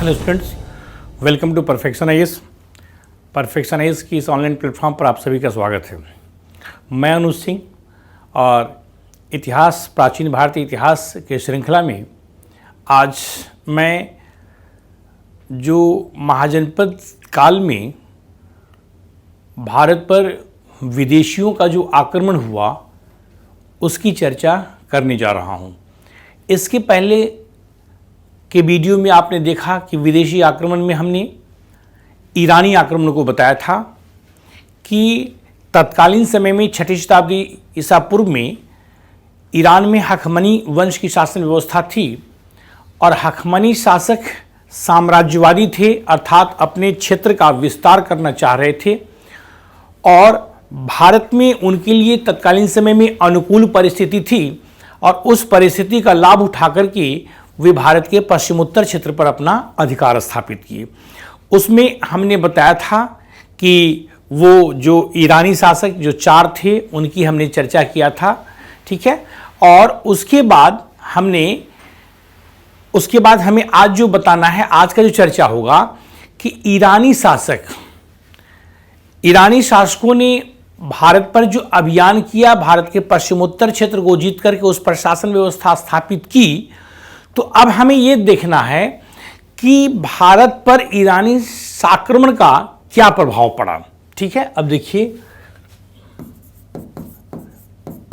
Hello students, welcome to perfection IAS. Perfection IAS की इस online platform पर आप सभी का स्वागत है। मैं अनुज सिंह और इतिहास, प्राचीन भारतीय इतिहास के श्रृंखला में आज मैं जो महाजनपद काल में भारत पर विदेशियों का जो आक्रमण हुआ उसकी चर्चा करने जा रहा हूँ। इसके पहले के वीडियो में आपने देखा कि विदेशी आक्रमण में हमने ईरानी आक्रमण को बताया था कि तत्कालीन समय में 6ठी शताब्दी ईसा पूर्व में ईरान में हखमनी वंश की शासन व्यवस्था थी और हखमनी शासक साम्राज्यवादी थे, अर्थात अपने क्षेत्र का विस्तार करना चाह रहे थे और भारत में उनके लिए तत्कालीन समय में अनुकूल परिस्थिति थी और उस परिस्थिति का लाभ उठाकर के वे भारत के पश्चिमोत्तर क्षेत्र पर अपना अधिकार स्थापित किए। उसमें हमने बताया था कि वो जो ईरानी शासक जो 4 थे उनकी हमने चर्चा किया था, ठीक है। और उसके बाद हमें आज जो बताना है, आज का जो चर्चा होगा कि ईरानी शासकों ने भारत पर जो अभियान किया, भारत के पश्चिमोत्तर क्षेत्र को जीत करके उस पर शासन व्यवस्था स्थापित की। तो अब हमें यह देखना है कि भारत पर ईरानी आक्रमण का क्या प्रभाव पड़ा, ठीक है। अब देखिए,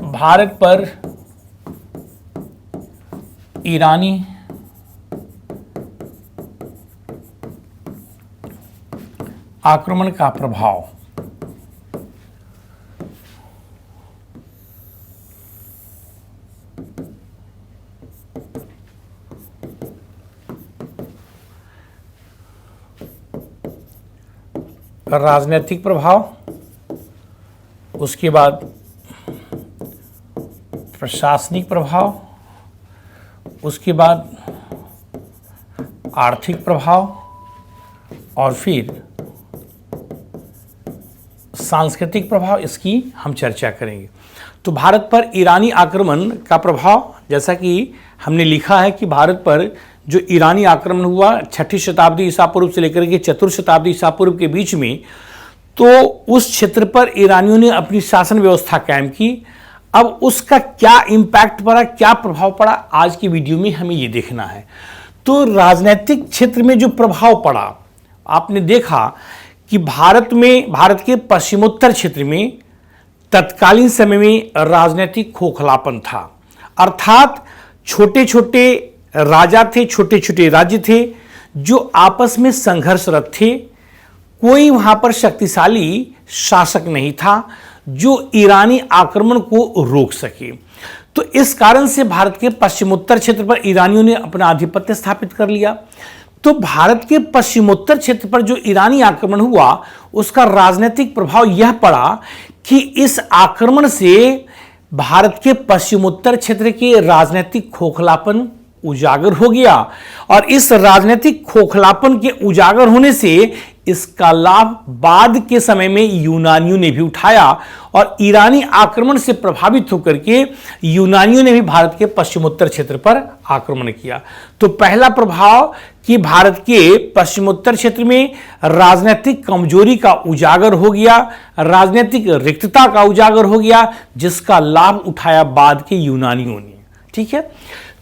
भारत पर ईरानी आक्रमण का प्रभाव। राजनीतिक प्रभाव, उसके बाद प्रशासनिक प्रभाव, उसके बाद आर्थिक प्रभाव और फिर सांस्कृतिक प्रभाव। इसकी हम चर्चा करेंगे। तो भारत पर ईरानी आक्रमण का प्रभाव, जैसा कि हमने लिखा है कि भारत पर जो ईरानी आक्रमण हुआ 6ठी शताब्दी ईसा पूर्व से लेकर के 4th शताब्दी ईसा पूर्व के बीच में, तो उस क्षेत्र पर ईरानियों ने अपनी शासन व्यवस्था कायम की। अब उसका क्या इम्पैक्ट पड़ा, क्या प्रभाव पड़ा, आज की वीडियो में हमें ये देखना है। तो राजनीतिक क्षेत्र में जो प्रभाव पड़ा, आपने देखा कि भारत के पश्चिमोत्तर क्षेत्र में तत्कालीन समय में राजनीतिक खोखलापन था, अर्थात छोटे छोटे राजा थे, छोटे छोटे राज्य थे जो आपस में संघर्षरत थे। कोई वहां पर शक्तिशाली शासक नहीं था जो ईरानी आक्रमण को रोक सके। तो इस कारण से भारत के पश्चिमोत्तर क्षेत्र पर ईरानियों ने अपना आधिपत्य स्थापित कर लिया। तो भारत के पश्चिमोत्तर क्षेत्र पर जो ईरानी आक्रमण हुआ उसका राजनीतिक प्रभाव यह पड़ा कि इस आक्रमण से भारत के पश्चिमोत्तर क्षेत्र के राजनीतिक खोखलापन उजागर हो गया और इस राजनीतिक खोखलापन के उजागर होने से इसका लाभ बाद के समय में यूनानियों ने भी उठाया और ईरानी आक्रमण से प्रभावित होकर के यूनानियों ने भी भारत के पश्चिमोत्तर क्षेत्र पर आक्रमण किया। तो पहला प्रभाव कि भारत के पश्चिमोत्तर क्षेत्र में राजनीतिक कमजोरी का उजागर हो गया, राजनीतिक रिक्तता का उजागर हो गया, जिसका लाभ उठाया बाद के यूनानियों ने, ठीक है।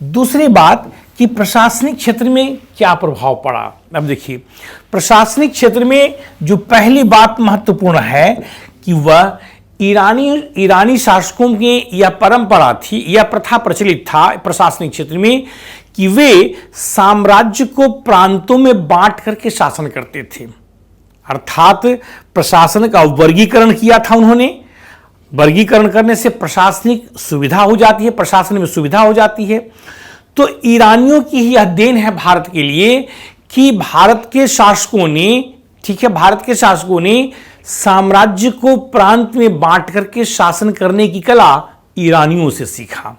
दूसरी बात कि प्रशासनिक क्षेत्र में क्या प्रभाव पड़ा। अब देखिए, प्रशासनिक क्षेत्र में जो पहली बात महत्वपूर्ण है कि वह ईरानी शासकों की यह परंपरा थी, यह प्रथा प्रचलित था प्रशासनिक क्षेत्र में कि वे साम्राज्य को प्रांतों में बांट करके शासन करते थे, अर्थात प्रशासन का वर्गीकरण किया था उन्होंने। वर्गीकरण करने से प्रशासनिक सुविधा हो जाती है, प्रशासन में सुविधा हो जाती है। तो ईरानियों की यह देन है भारत के लिए कि भारत के शासकों ने, ठीक है, भारत के शासकों ने साम्राज्य को प्रांत में बांट करके शासन करने की कला ईरानियों से सीखा।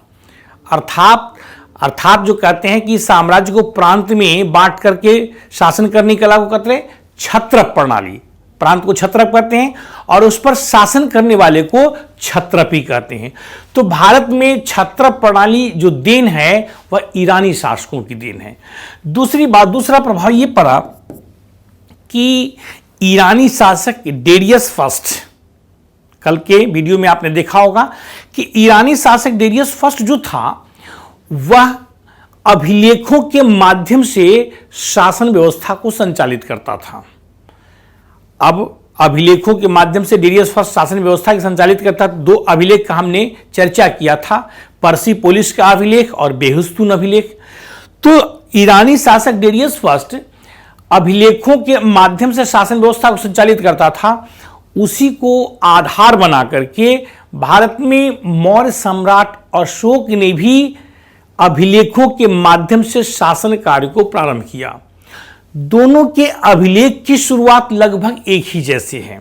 अर्थात जो कहते हैं कि साम्राज्य को प्रांत में बांट करके शासन करने की कला को कहते हैं छत्र प्रणाली, प्रांत को क्षत्रप कहते हैं और उस पर शासन करने वाले को क्षत्रपी कहते हैं। तो भारत में क्षत्रप प्रणाली जो देन है वह ईरानी शासकों की देन है। दूसरी बात, दूसरा प्रभाव यह पड़ा कि ईरानी शासक डेरियस फर्स्ट, कल के वीडियो में आपने देखा होगा कि ईरानी शासक डेरियस फर्स्ट जो था वह अभिलेखों के माध्यम से शासन व्यवस्था को संचालित करता था। अब अभिलेखों के माध्यम से डेरियस फर्स्ट शासन व्यवस्था की संचालित करता था। दो अभिलेख का हमने चर्चा किया था, पर्सिपोलिस का अभिलेख और बेहुस्तून अभिलेख। तो ईरानी शासक डेरियस फर्स्ट अभिलेखों के माध्यम से शासन व्यवस्था को संचालित करता था। उसी को आधार बना करके भारत में मौर्य सम्राट अशोक ने भी अभिलेखों के माध्यम से शासन कार्य को प्रारंभ किया। दोनों के अभिलेख की शुरुआत लगभग एक ही जैसे है,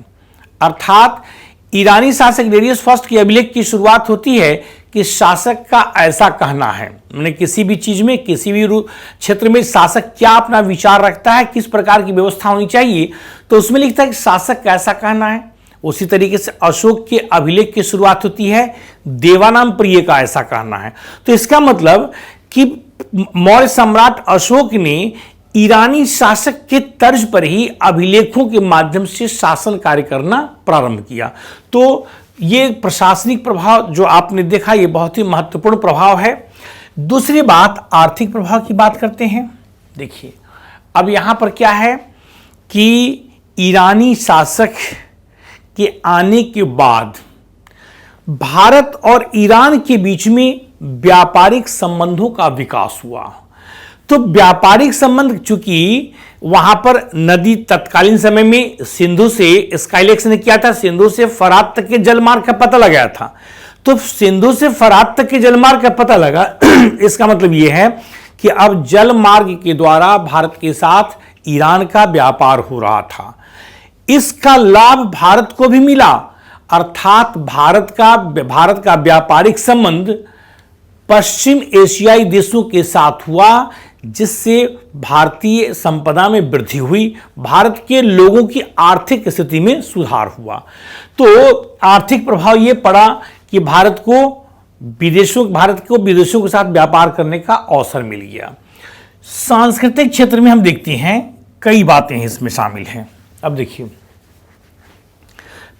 अर्थात ईरानी शासक डेरियस फर्स्ट की अभिलेख की शुरुआत होती है कि शासक का ऐसा कहना है, मैंने किसी भी चीज में, किसी भी क्षेत्र में शासक क्या अपना विचार रखता है, किस प्रकार की व्यवस्था होनी चाहिए, तो उसमें लिखता है कि शासक का ऐसा कहना है। उसी तरीके से अशोक के अभिलेख की शुरुआत होती है देवानाम प्रिय का ऐसा कहना है। तो इसका मतलब कि मौर्य सम्राट अशोक ने ईरानी शासक के तर्ज पर ही अभिलेखों के माध्यम से शासन कार्य करना प्रारंभ किया। तो ये प्रशासनिक प्रभाव जो आपने देखा ये बहुत ही महत्वपूर्ण प्रभाव है। दूसरी बात, आर्थिक प्रभाव की बात करते हैं। देखिए अब यहां पर क्या है कि ईरानी शासक के आने के बाद भारत और ईरान के बीच में व्यापारिक संबंधों का विकास हुआ। तो व्यापारिक संबंध, चूंकि वहां पर नदी तत्कालीन समय में सिंधु से, स्काइलेक्स ने किया था, सिंधु से फरात तक के जलमार्ग का पता लगाया था। तो सिंधु से फरात तक के जलमार्ग का पता लगा इसका मतलब यह है कि अब जल मार्ग के द्वारा भारत के साथ ईरान का व्यापार हो रहा था। इसका लाभ भारत को भी मिला, अर्थात भारत का व्यापारिक संबंध पश्चिम एशियाई देशों के साथ हुआ, जिससे भारतीय संपदा में वृद्धि हुई, भारत के लोगों की आर्थिक स्थिति में सुधार हुआ। तो आर्थिक प्रभाव यह पड़ा कि भारत को विदेशों के साथ व्यापार करने का अवसर मिल गया। सांस्कृतिक क्षेत्र में हम देखते हैं कई बातें इसमें शामिल हैं। अब देखिए,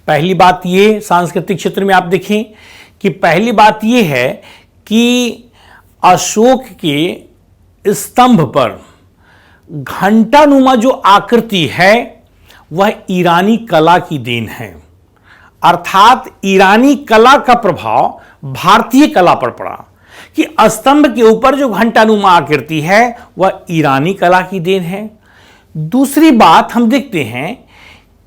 पहली बात ये सांस्कृतिक क्षेत्र में आप देखें कि पहली बात ये है कि अशोक के स्तंभ पर घंटानुमा जो आकृति है वह ईरानी कला की देन है, अर्थात ईरानी कला का प्रभाव भारतीय कला पर पड़ा कि स्तंभ के ऊपर जो घंटानुमा आकृति है वह ईरानी कला की देन है। दूसरी बात हम देखते हैं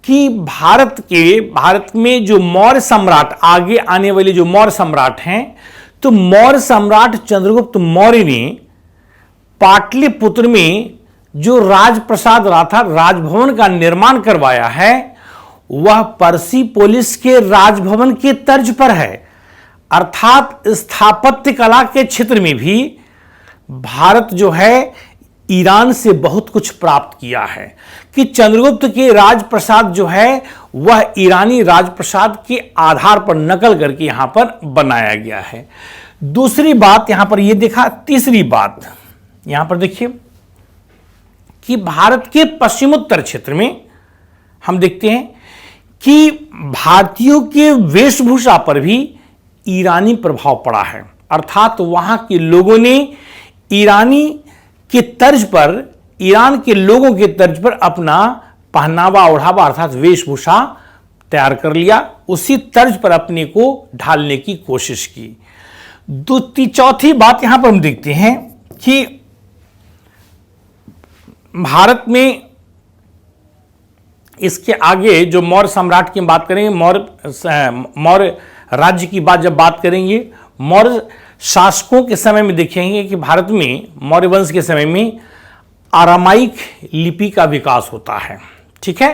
कि भारत में जो मौर्य सम्राट, आगे आने वाले जो मौर्य सम्राट हैं, तो मौर्य सम्राट चंद्रगुप्त मौर्य ने पाटलिपुत्र में जो राजप्रसाद राजभवन का निर्माण करवाया है वह पर्सिपोलिस के राजभवन के तर्ज पर है, अर्थात स्थापत्य कला के क्षेत्र में भी भारत जो है ईरान से बहुत कुछ प्राप्त किया है कि चंद्रगुप्त के राजप्रसाद जो है वह ईरानी राजप्रसाद के आधार पर नकल करके यहां पर बनाया गया है। दूसरी बात यहां पर यह देखा। तीसरी बात यहां पर देखिए कि भारत के पश्चिमोत्तर क्षेत्र में हम देखते हैं कि भारतीयों के वेशभूषा पर भी ईरानी प्रभाव पड़ा है, अर्थात वहां के लोगों ने ईरानी के तर्ज पर, ईरान के लोगों के तर्ज पर अपना पहनावा ओढ़ावा अर्थात वेशभूषा तैयार कर लिया, उसी तर्ज पर अपने को ढालने की कोशिश की। चौथी बात यहां पर हम देखते हैं कि भारत में इसके आगे जो मौर्य सम्राट की बात करेंगे, मौर्य राज्य की बात जब बात करेंगे, मौर्य शासकों के समय में देखेंगे कि भारत में मौर्य वंश के समय में आरामाइक लिपि का विकास होता है। ठीक है,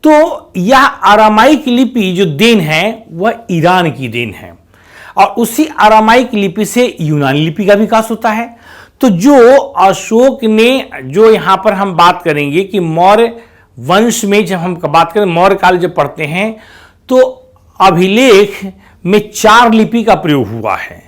तो यह आरामाइक लिपि जो देन है वह ईरान की देन है और उसी आरामाइक लिपि से यूनानी लिपि का विकास होता है। तो जो अशोक ने, जो यहां पर हम बात करेंगे कि मौर्य वंश में जब हम बात करें, मौर्य काल जब पढ़ते हैं तो अभिलेख में 4 लिपि का प्रयोग हुआ है।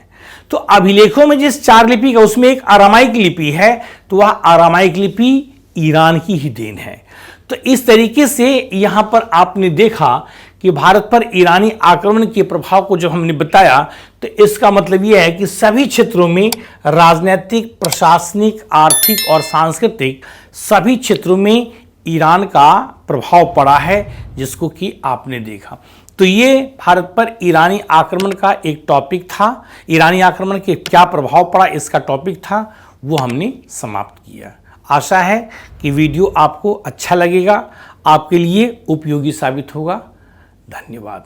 तो अभिलेखों में जिस 4 लिपि का, उसमें एक अरामाइक लिपि है, तो वह अरामाइक लिपि ईरान की ही देन है। तो इस तरीके से यहां पर आपने देखा कि भारत पर ईरानी आक्रमण के प्रभाव को जब हमने बताया, तो इसका मतलब यह है कि सभी क्षेत्रों में, राजनीतिक, प्रशासनिक, आर्थिक और सांस्कृतिक सभी क्षेत्रों में ईरान का प्रभाव पड़ा है, जिसको कि आपने देखा। तो ये भारत पर ईरानी आक्रमण का एक टॉपिक था। ईरानी आक्रमण के क्या प्रभाव पड़ा, इसका टॉपिक था, वो हमने समाप्त किया। आशा है कि वीडियो आपको अच्छा लगेगा, आपके लिए उपयोगी साबित होगा। धन्यवाद।